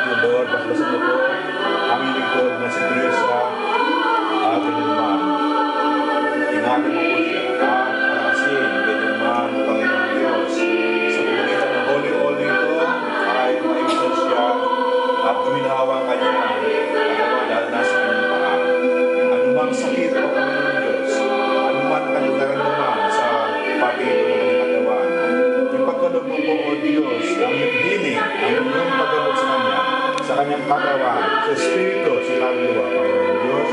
Thank you, Lord. Basbasan mo po ang lingkod na si Teresa at naman. Ingatan mo po siya at palasin, naman, Panginoon Diyos. Sa pagkakitan ng Holy Oil nito ay maibsan siya at guminawa ang kanya katawan dahil nasa kanyang paa. Anumang sakit o Panginoon Diyos, anuman kanyang naramdaman sa pati ito ng kanyang katawan, ipagkaloob mo po, O Diyos, ang iyong healing, ang iyong paggamot sa kanyang katawan, sa Espiritu, sa kaluluwa, Panginoon Diyos.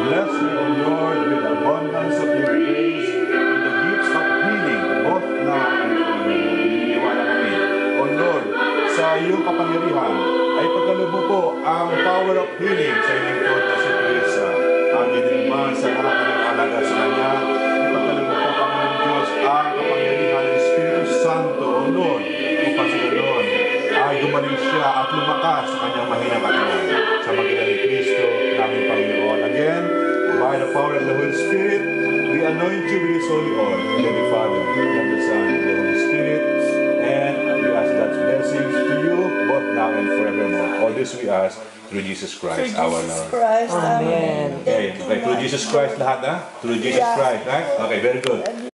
Bless you, O Lord, with abundance of your grace and the gifts of healing, both now and forever. Iniwala kami, O Lord, sa iyong kapangyarihan, ay pagkaloob mo po ang power of healing sa iyong lingkod na si Teresa. Ang ginilman sa lahat na nag-alaga sa kanya, ipagkaloob mo po, Panginoon Diyos, ang kapangyarihan ng Espiritu Santo, O Lord, upang sa ganon ay gumaling siya at lumakas sa kanyang mahinang katawan. Sa magitan ni Kristo, naming Panginoon. Again, by the power of the Holy Spirit, we anoint you with His holy oil. In the name of the Father, and the Son, and the Holy Spirit. And we ask God's blessings to you, both now and forevermore. All this we ask through Jesus Christ, our Lord. Christ, Amen. Okay, through Jesus Christ lahat, ha? Through Jesus Christ, right? Okay, very good.